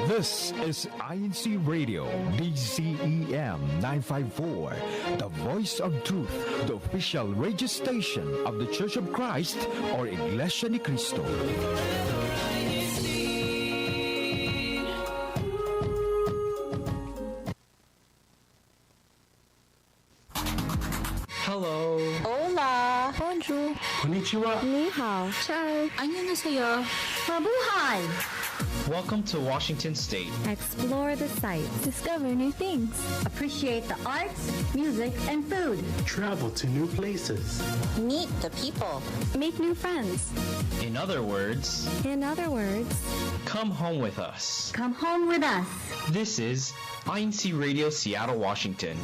This is INCRadio DCEM 954, the voice of truth, the official radio station of the Church of Christ or Iglesia ni Cristo. Hello. Hola. Bonjour. Konnichiwa. Ni hao. Ciao. Annyeonghaseyo. Mabuhay. Welcome to Washington State. Explore the sights. Discover new things. Appreciate the arts, music, and food. Travel to new places. Meet the people. Make new friends. In other words, come home with us. Come home with us. This is INCRadio Seattle, Washington.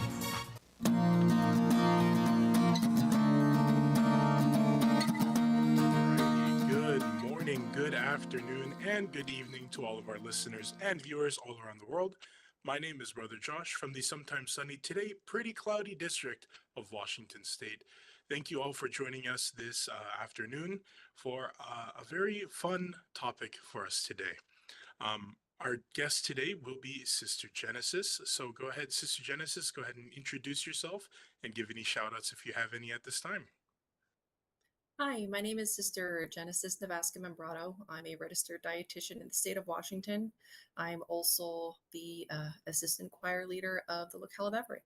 Good afternoon and good evening to all of our listeners and viewers all around the world. My name is Brother Josh from the sometimes sunny, today pretty cloudy district of Washington State. Thank you all for joining us this afternoon for a very fun topic for us today. Our guest today will be Sister Genesis. So go ahead, Sister Genesis, go ahead and introduce yourself and give any shout outs if you have any at this time. Hi, my name is Sister Genesis Navasca-Membrado. I'm a registered dietitian in the state of Washington. I'm also the assistant choir leader of the locale of Everett.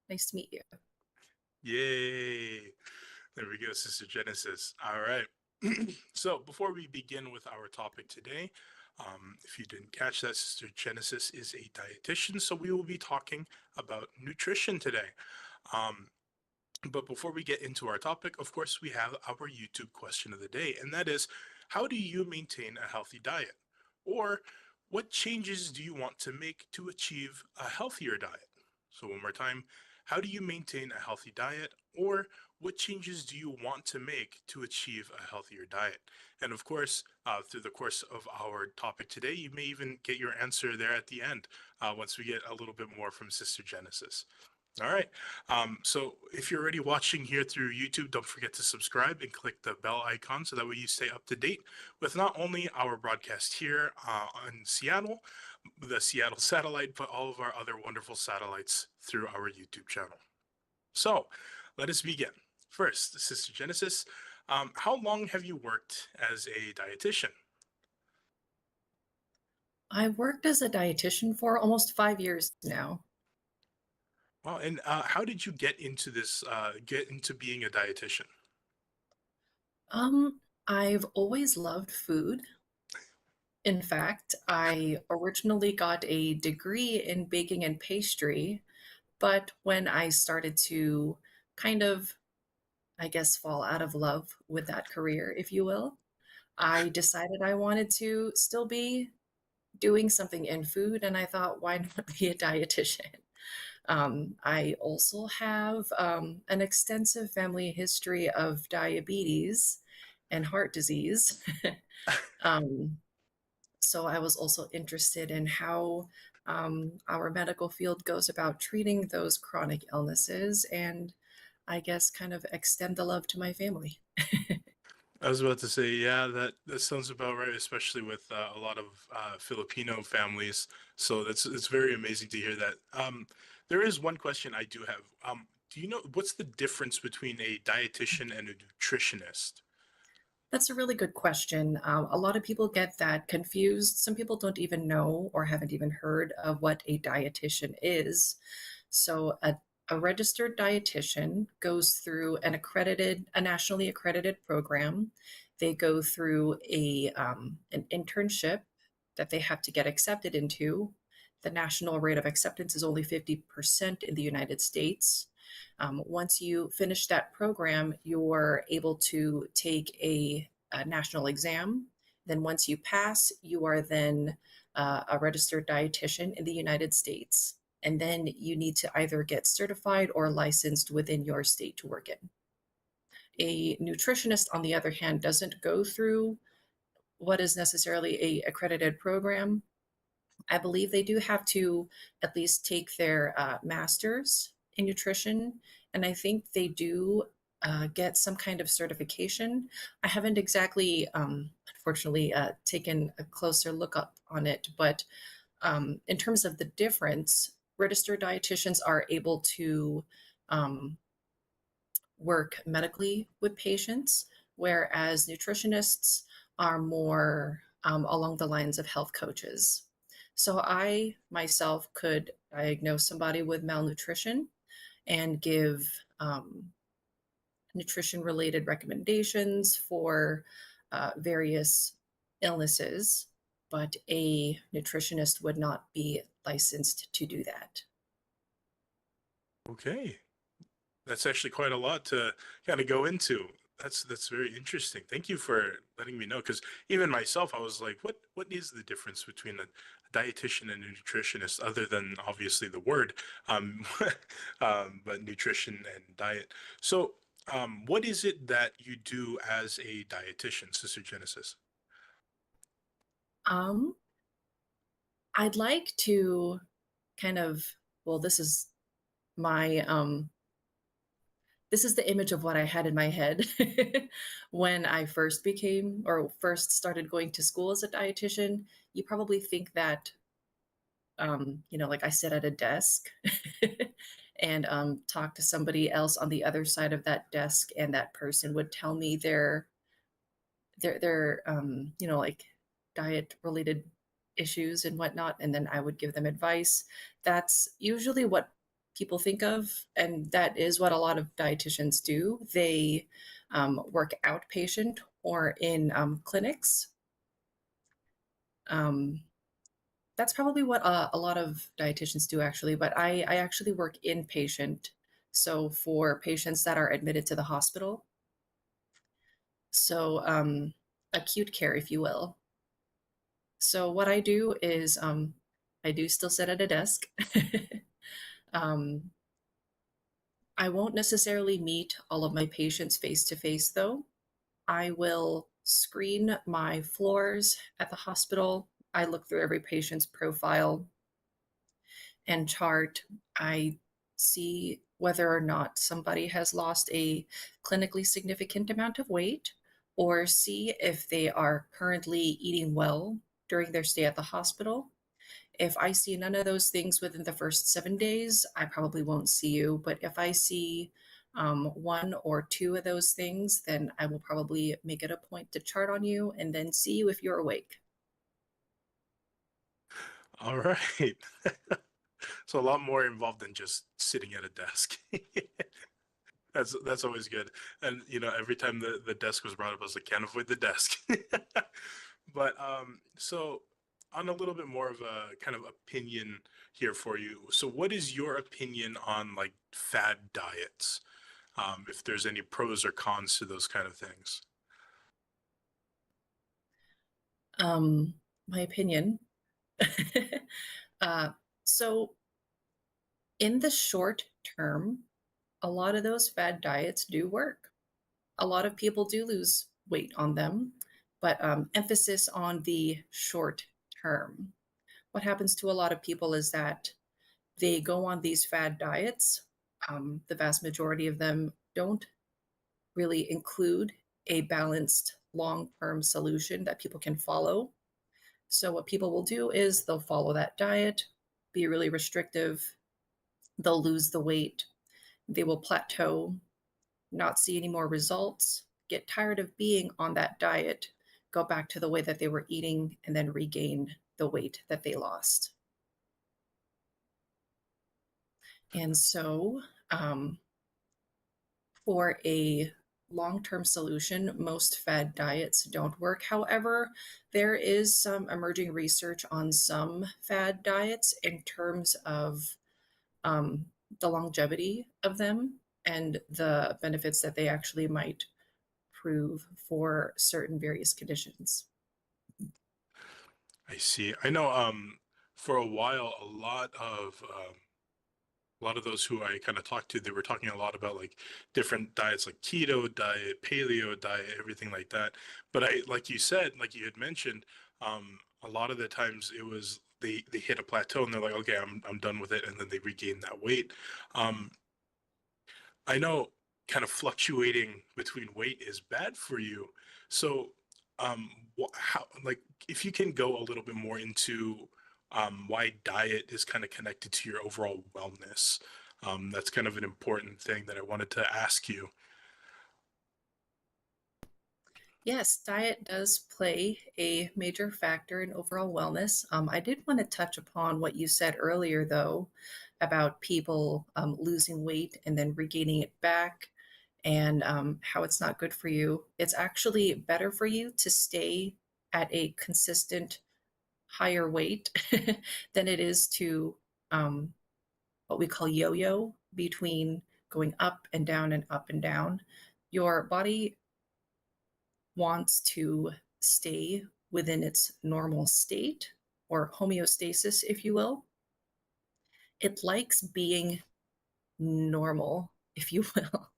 Nice to meet you. Yay! There we go, Sister Genesis. All right. So before we begin with our topic today, if you didn't catch that, Sister Genesis is a dietitian, so we will be talking about nutrition today. But before we get into our topic, of course, we have our YouTube question of the day, and that is, how do you maintain a healthy diet? Or what changes do you want to make to achieve a healthier diet? So one more time, how do you maintain a healthy diet? Or what changes do you want to make to achieve a healthier diet? And of course, through the course of our topic today, you may even get your answer there at the end, once we get a little bit more from Sister Genesis. All right. So if you're already watching here through YouTube, don't forget to subscribe and click the bell icon so that way you stay up to date with not only our broadcast here in Seattle, the Seattle satellite, but all of our other wonderful satellites through our YouTube channel. So let us begin. First, Sister Genesis, how long have you worked as a dietitian? I worked as a dietitian for almost 5 years now. Wow, and how did you get into this, get into being a dietitian? I've always loved food. In fact, I originally got a degree in baking and pastry, but when I started to kind of, I guess, fall out of love with that career, if you will, I decided I wanted to still be doing something in food, and I thought, why not be a dietitian? I also have an extensive family history of diabetes and heart disease. So I was also interested in how our medical field goes about treating those chronic illnesses and I guess kind of extend the love to my family. I was about to say, yeah, that sounds about right, especially with a lot of Filipino families. So it's very amazing to hear that. There is one question I do have. Do you know what's the difference between a dietitian and a nutritionist? That's a really good question. A lot of people get that confused. Some people don't even know or haven't even heard of what a dietitian is. So a registered dietitian goes through a nationally accredited program. They go through an internship that they have to get accepted into. The national rate of acceptance is only 50% in the United States. Once you finish that program, you're able to take a national exam. Then once you pass, you are then a registered dietitian in the United States. And then you need to either get certified or licensed within your state to work in. A nutritionist, on the other hand, doesn't go through what is necessarily a accredited program. I believe they do have to at least take their master's in nutrition, and I think they do get some kind of certification. I haven't exactly, unfortunately, taken a closer look up on it, but in terms of the difference, registered dietitians are able to um, work medically with patients, whereas nutritionists are more along the lines of health coaches. So I myself could diagnose somebody with malnutrition and give nutrition related recommendations for various illnesses, but a nutritionist would not be licensed to do that. Okay. That's actually quite a lot to kind of go into. That's very interesting. Thank you for letting me know. Because even myself, I was like, what is the difference between a dietitian and a nutritionist, other than obviously the word, um, but nutrition and diet. So, what is it that you do as a dietitian, Sister Genesis? Um, I'd like to kind of, well, my this is the image of what I had in my head when I first became or first started going to school as a dietitian. You probably think that like I sit at a desk and talk to somebody else on the other side of that desk, and that person would tell me their like diet related issues and whatnot, and then I would give them advice. That's usually what people think of, and that is what a lot of dietitians do. They work outpatient or in clinics. Um, that's probably what a lot of dietitians do, actually, but I actually work inpatient, so for patients that are admitted to the hospital. So acute care, if you will. So what I do is I do still sit at a desk. um, I won't necessarily meet all of my patients face to face, though. I will screen my floors at the hospital. I look through every patient's profile and chart. I see whether or not somebody has lost a clinically significant amount of weight, or see if they are currently eating well during their stay at the hospital. If I see none of those things within the first 7 days, I probably won't see you. But if I see one or two of those things, then I will probably make it a point to chart on you and then see you if you're awake. All right. So a lot more involved than just sitting at a desk. That's always good. And every time the desk was brought up, I was like, can't avoid the desk. But so on a little bit more of a kind of opinion here for you. So what is your opinion on like fad diets? If there's any pros or cons to those kind of things. My opinion. uh, so in the short term, a lot of those fad diets do work. A lot of people do lose weight on them, but emphasis on the short term. What happens to a lot of people is that they go on these fad diets. The vast majority of them don't really include a balanced long-term solution that people can follow. So what people will do is they'll follow that diet, be really restrictive, they'll lose the weight, they will plateau, not see any more results, get tired of being on that diet, go back to the way that they were eating, and then regain the weight that they lost. And so, for a long-term solution, most fad diets don't work. However, there is some emerging research on some fad diets in terms of um, the longevity of them and the benefits that they actually might prove for certain various conditions. I see. I know for a while a lot of those who I kind of talked to, they were talking a lot about like different diets, like keto diet, paleo diet, everything like that. But like you said, like you had mentioned, a lot of the times it was they hit a plateau and they're like, okay, I'm done with it, and then they regain that weight. Um, I know kind of fluctuating between weight is bad for you. So, how, like, if you can go a little bit more into why diet is kind of connected to your overall wellness, that's kind of an important thing that I wanted to ask you. Yes, diet does play a major factor in overall wellness. I did want to touch upon what you said earlier, though, about people losing weight and then regaining it back, and how it's not good for you. It's actually better for you to stay at a consistent higher weight than it is to um, what we call yo-yo between going up and down and up and down. Your body wants to stay within its normal state or homeostasis, if you will. It likes being normal, if you will.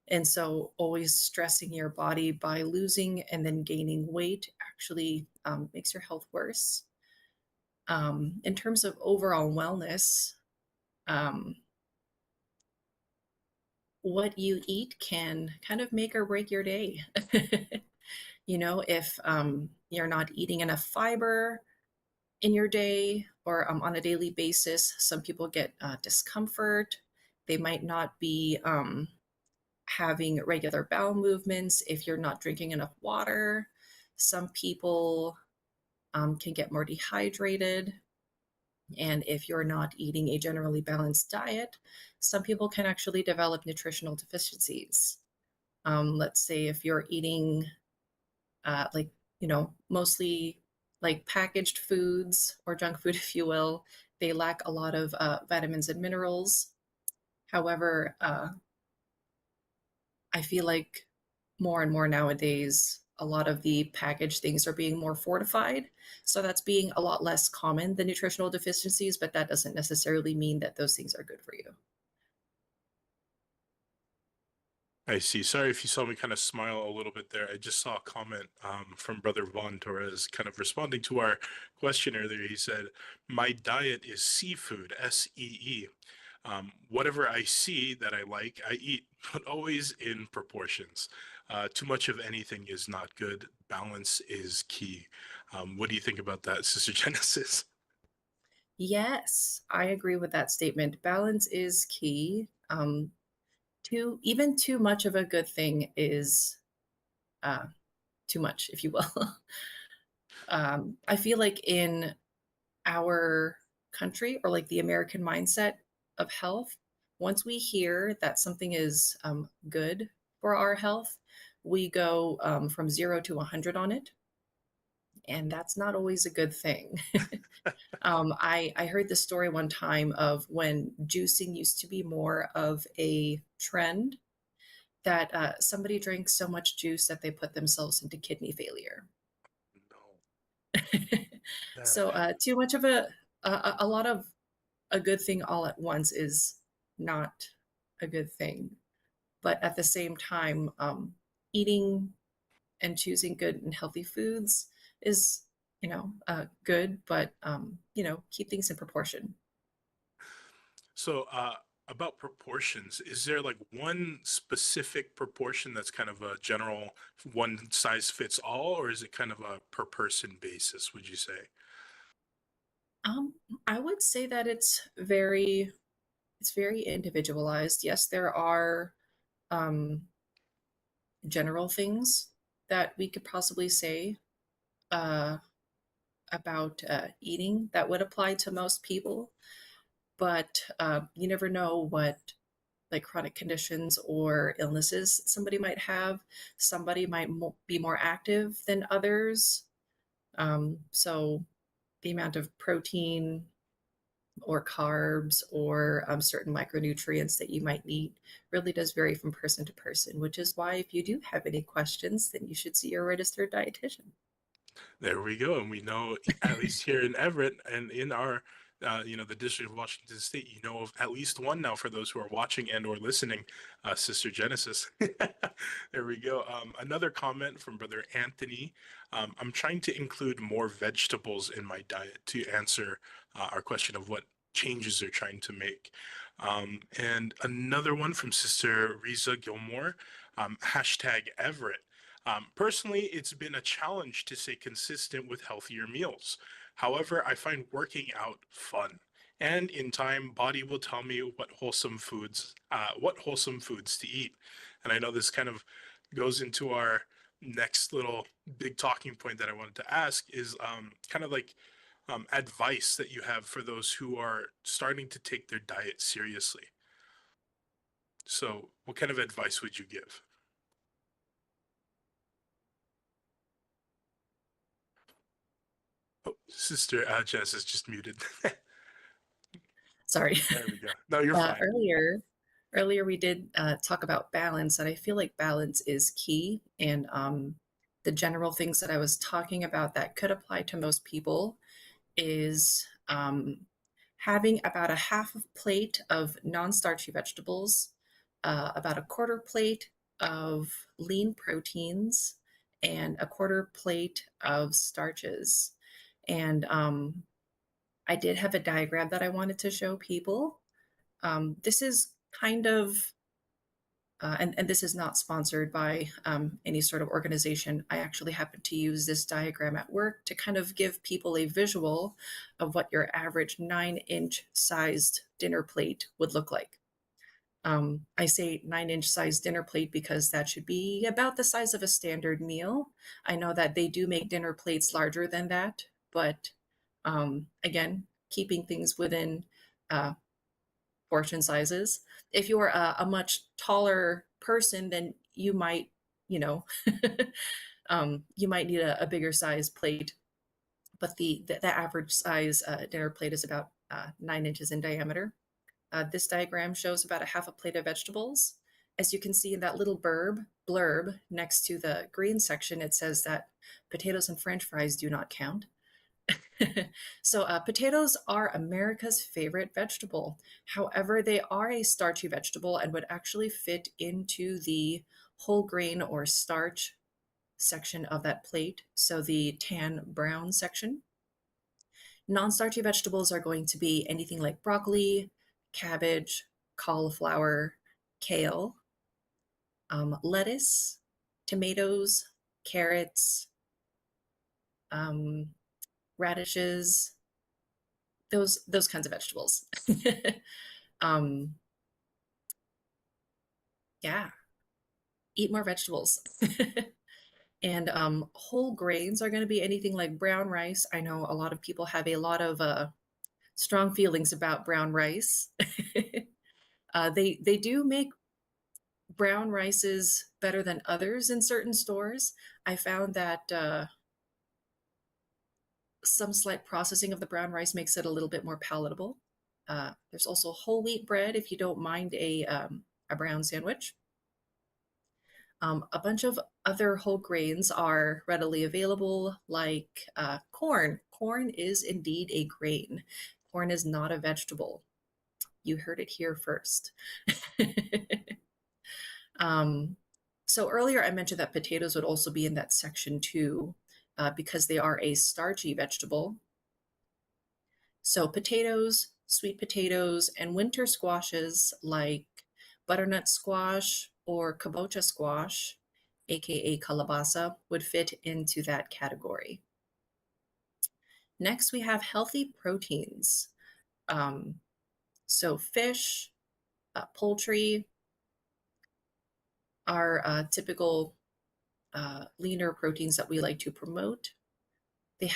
And so, always stressing your body by losing and then gaining weight actually makes your health worse. In terms of overall wellness, um, what you eat can kind of make or break your day. If you're not eating enough fiber in your day or on a daily basis, some people get discomfort. They might not be having regular bowel movements if you're not drinking enough water. Some people can get more dehydrated. And if you're not eating a generally balanced diet, some people can actually develop nutritional deficiencies. Let's say if you're eating like, mostly like packaged foods or junk food, if you will, they lack a lot of vitamins and minerals. However, I feel like more and more nowadays, a lot of the packaged things are being more fortified. So that's being a lot less common than nutritional deficiencies, but that doesn't necessarily mean that those things are good for you. I see. Sorry if you saw me kind of smile a little bit there. I just saw a comment from Brother Von Torres kind of responding to our question earlier. He said, "My diet is seafood, SEE. Whatever I see that I like, I eat, but always in proportions. Too much of anything is not good. Balance is key." What do you think about that, Sister Genesis? Yes, I agree with that statement. Balance is key. Too much of a good thing is uh, too much, if you will. I feel like in our country or like the American mindset of health, once we hear that something is good for our health, we go from 0 to 100 on it. And that's not always a good thing. I heard the story one time of when juicing used to be more of a trend, that somebody drank so much juice that they put themselves into kidney failure. No. So too much of a lot of a good thing all at once is not a good thing. But at the same time, eating and choosing good and healthy foods is, good, but, keep things in proportion. So, about proportions, is there like one specific proportion that's kind of a general one size fits all, or is it kind of a per person basis, would you say? Um, I would say that it's very individualized. Yes, there are um, general things that we could possibly say uh, about eating that would apply to most people, but you never know what like chronic conditions or illnesses somebody might have. Somebody might be more active than others. So the amount of protein or carbs or certain micronutrients that you might need really does vary from person to person, which is why if you do have any questions, then you should see your registered dietitian. There we go. And we know, at least here in Everett and in our, the District of Washington State, you know of at least one now for those who are watching and or listening, Sister Genesis. There we go. Another comment from Brother Anthony. I'm trying to include more vegetables in my diet to answer our question of what changes they're trying to make. And another one from Sister Riza Gilmore, hashtag Everett. Personally, it's been a challenge to stay consistent with healthier meals. However, I find working out fun. And in time, body will tell me what wholesome foods to eat. And I know this kind of goes into our next little big talking point that I wanted to ask is kind of like advice that you have for those who are starting to take their diet seriously. So, what kind of advice would you give? Oh, Sister Jess is just muted. Sorry. There we go. No, you're fine. Earlier we did talk about balance, and I feel like balance is key. And the general things that I was talking about that could apply to most people is having about a half plate of non-starchy vegetables, about a quarter plate of lean proteins, and a quarter plate of starches. And I did have a diagram that I wanted to show people. This is kind of, and this is not sponsored by any sort of organization. I actually happen to use this diagram at work to kind of give people a visual of what your average 9-inch sized dinner plate would look like. I say 9-inch sized dinner plate because that should be about the size of a standard meal. I know that they do make dinner plates larger than that, but again, keeping things within portion sizes. If you're a much taller person, then you might, you know, you might need a bigger size plate. But the average size dinner plate is about 9 inches in diameter. This diagram shows about a half a plate of vegetables. As you can see in that little blurb next to the green section, it says that potatoes and French fries do not count. So potatoes are America's favorite vegetable. However, they are a starchy vegetable and would actually fit into the whole grain or starch section of that plate. So the tan brown section. Non-starchy vegetables are going to be anything like broccoli, cabbage, cauliflower, kale, lettuce, tomatoes, carrots, radishes, those kinds of vegetables. Yeah, eat more vegetables. And whole grains are going to be anything like brown rice. I know a lot of people have a lot of strong feelings about brown rice. They do make brown rices better than others in certain stores. I found that some slight processing of the brown rice makes it a little bit more palatable. There's also whole wheat bread if you don't mind a brown sandwich. A bunch of other whole grains are readily available, like corn. Corn is indeed a grain. Corn is not a vegetable. You heard it here first. So earlier I mentioned that potatoes would also be in that section too, because they are a starchy vegetable. So potatoes, sweet potatoes, and winter squashes like butternut squash or kabocha squash, aka kalabasa, would fit into that category. Next, we have healthy proteins. So fish, poultry are typical leaner proteins that we like to promote. They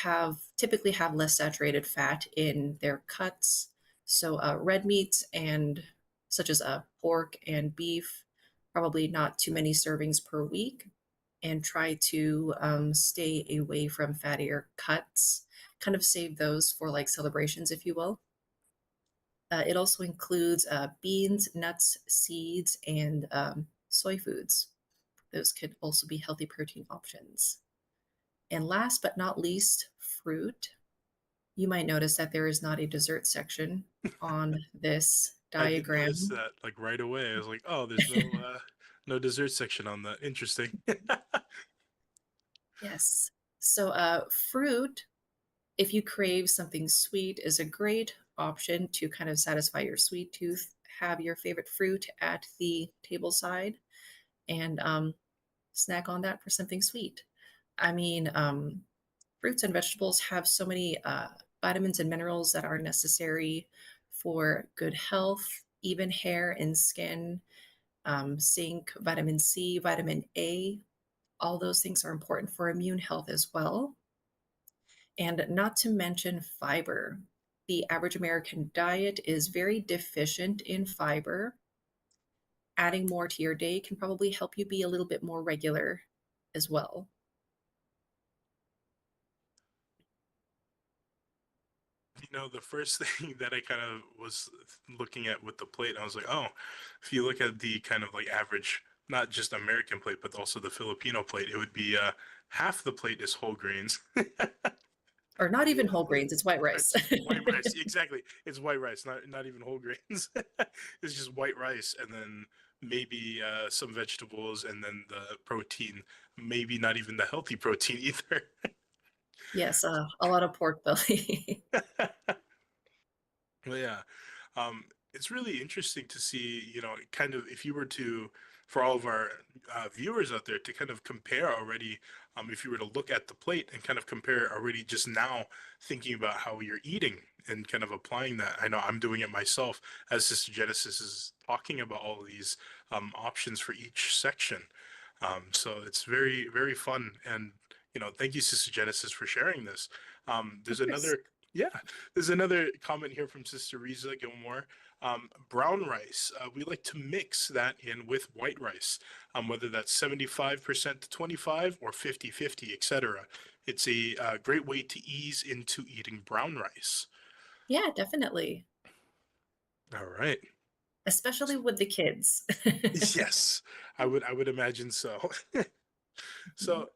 typically have less saturated fat in their cuts. So red meats and such as pork and beef, probably not too many servings per week, and try to stay away from fattier cuts. Kind of save those for like celebrations, if you will. It also includes beans, nuts, seeds, and soy foods. Those could also be healthy protein options. And last but not least, fruit. You might notice that there is not a dessert section on this diagram. I did notice that like right away. I was like, oh, there's no dessert section on that. Interesting. Yes. So fruit, if you crave something sweet, is a great option to kind of satisfy your sweet tooth. Have your favorite fruit at the table side and snack on that for something sweet. I mean, fruits and vegetables have so many vitamins and minerals that are necessary for good health, even hair and skin, zinc, vitamin C, vitamin A. All those things are important for immune health as well. And not to mention fiber. The average American diet is very deficient in fiber. Adding more to your day can probably help you be a little bit more regular as well. The first thing that I kind of was looking at with the plate, I was like, oh, if you look at the kind of like average, not just American plate, but also the Filipino plate, it would be half the plate is whole grains. Or not even whole grains, it's white rice. White rice, exactly. It's white rice, not even whole grains. It's just white rice, and then maybe some vegetables, and then the protein. Maybe not even the healthy protein either. Yes, a lot of pork belly. Well, yeah, it's really interesting to see, kind of if you were to, for all of our viewers out there, to kind of compare already, if you were to look at the plate and kind of compare already just now, thinking about how you're eating and kind of applying that. I know I'm doing it myself as Sister Genesis is talking about all of these options for each section. So it's very, very fun. And, thank you, Sister Genesis, for sharing this. There's another, yeah, there's another comment here from Sister Riza Gilmore. Brown rice, we like to mix that in with white rice, whether that's 75% to 25 or 50-50, etc. It's a great way to ease into eating brown rice. Yeah, definitely. All right. Especially with the kids. Yes, I would imagine so. So,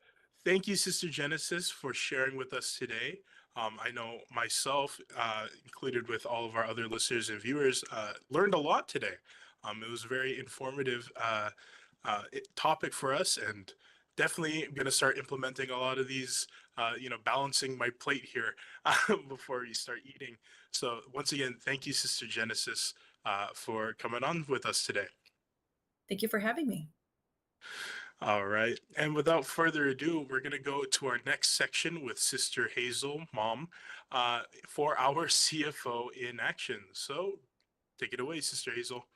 thank you, Sister Genesis, for sharing with us today. I know myself, included with all of our other listeners and viewers, learned a lot today. It was a very informative topic for us, and definitely going to start implementing a lot of these, balancing my plate here before you start eating. So, once again, thank you, Sister Genesis, for coming on with us today. Thank you for having me. All right. And without further ado, we're going to go to our next section with Sister Hazel, Mom, for our CFO in action. So take it away, Sister Hazel.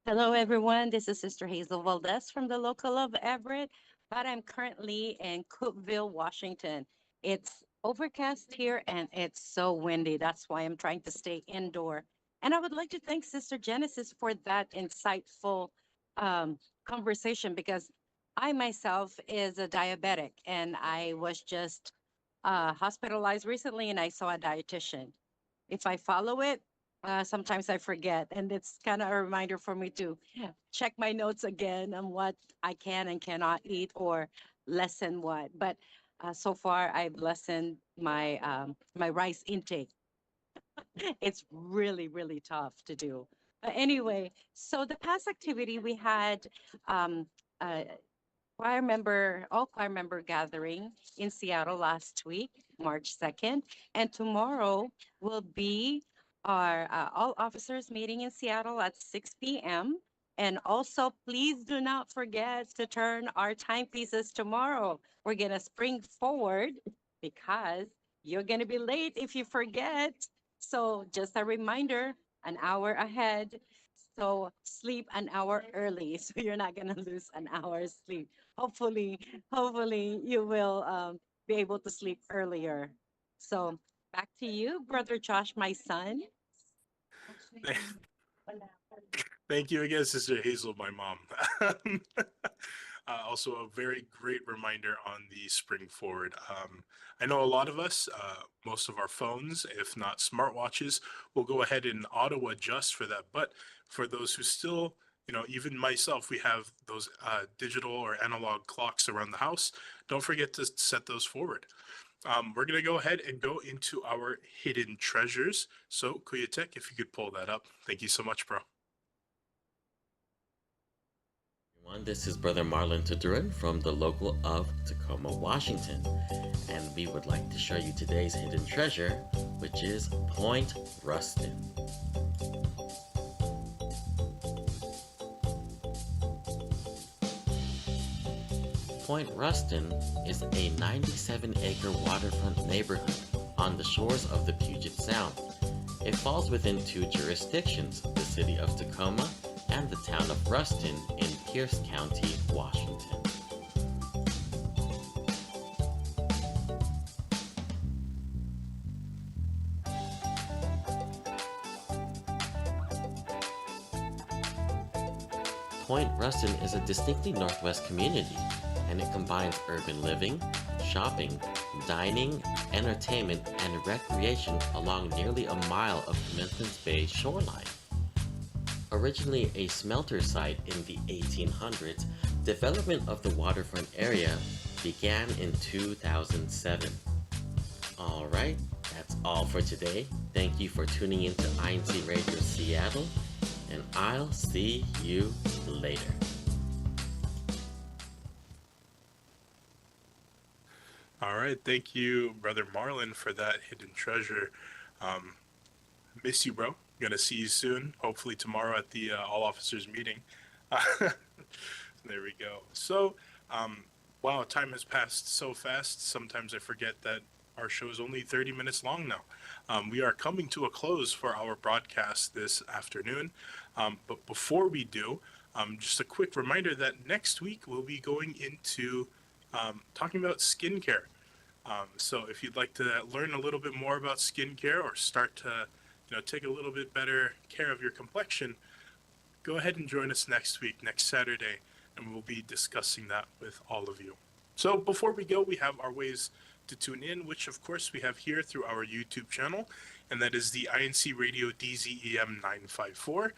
Hello, everyone. This is Sister Hazel Valdez from the local of Everett, but I'm currently in Cookeville, Washington. It's overcast here and it's so windy. That's why I'm trying to stay indoor. And I would like to thank Sister Genesis for that insightful conversation, because I myself is a diabetic and I was just hospitalized recently and I saw a dietitian. If I follow it, sometimes I forget, and it's kind of a reminder for me to check my notes again on what I can and cannot eat or lessen what. But so far, I've lessened my rice intake. It's really, really tough to do. Anyway, so the past activity we had um, uh, all choir member gathering in Seattle last week, March 2nd. And tomorrow will be our all officers meeting in Seattle at 6 p.m. And also, please do not forget to turn our timepieces tomorrow. We're going to spring forward because you're going to be late if you forget. So just a reminder, an hour ahead. So sleep an hour early so you're not going to lose an hour's sleep. Hopefully, hopefully you will be able to sleep earlier. So back to you, Brother Josh, my son. Thank you again, Sister Hazel, my mom. Also, a very great reminder on the spring forward. I know a lot of us, most of our phones, if not smartwatches, will go ahead and auto adjust for that. But for those who still, even myself, we have those digital or analog clocks around the house. Don't forget to set those forward. We're going to go ahead and go into our hidden treasures. So, Kuyatek, if you could pull that up. Thank you so much, bro. This is Brother Marlon Tuduran from the local of Tacoma, Washington, and we would like to show you today's hidden treasure, which is Point Ruston. Point Ruston is a 97-acre waterfront neighborhood on the shores of the Puget Sound. It falls within two jurisdictions, the city of Tacoma and the town of Ruston in Pierce County, Washington. Point Ruston is a distinctly Northwest community, and it combines urban living, shopping, dining, entertainment, and recreation along nearly a mile of Commencement Bay shoreline. Originally a smelter site in the 1800s, development of the waterfront area began in 2007. Alright, that's all for today. Thank you for tuning in to INCRadio Seattle, and I'll see you later. All right, thank you, Brother Marlon, for that hidden treasure. Miss you, bro. Gonna see you soon. Hopefully tomorrow at the all officers meeting. There we go. So, wow, time has passed so fast. Sometimes I forget that our show is only 30 minutes long now. We are coming to a close for our broadcast this afternoon. But before we do, just a quick reminder that next week we'll be going into talking about skincare. So if you'd like to learn a little bit more about skincare or start to take a little bit better care of your complexion, go ahead and join us next week, next Saturday, and we'll be discussing that with all of you. So before we go, we have our ways to tune in, which of course we have here through our YouTube channel, and that is the INCRadio DZEM 954.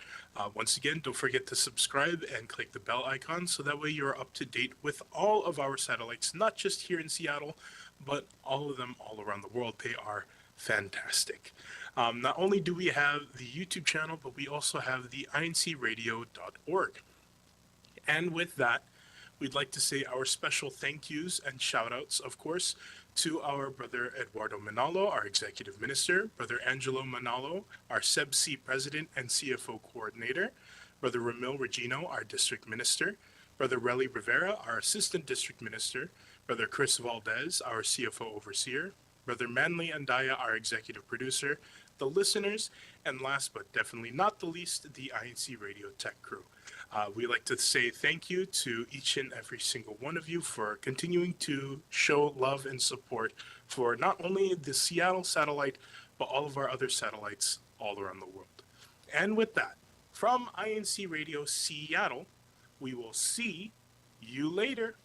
Once again, don't forget to subscribe and click the bell icon so that way you're up to date with all of our satellites, not just here in Seattle, but all of them all around the world. They are fantastic. Not only do we have the YouTube channel, but we also have the INCradio.org. And with that, we'd like to say our special thank yous and shout outs, of course, to our Brother Eduardo Manalo, our Executive Minister, Brother Angelo Manalo, our SEBC President and CFO Coordinator, Brother Ramil Regino, our District Minister, Brother Relly Rivera, our Assistant District Minister, Brother Chris Valdez, our CFO Overseer, Brother Manly Andaya, our Executive Producer, the listeners, and last but definitely not the least, the INCRadio Tech Crew. We like to say thank you to each and every single one of you for continuing to show love and support for not only the Seattle satellite, but all of our other satellites all around the world. And with that, from INCRadio Seattle, we will see you later.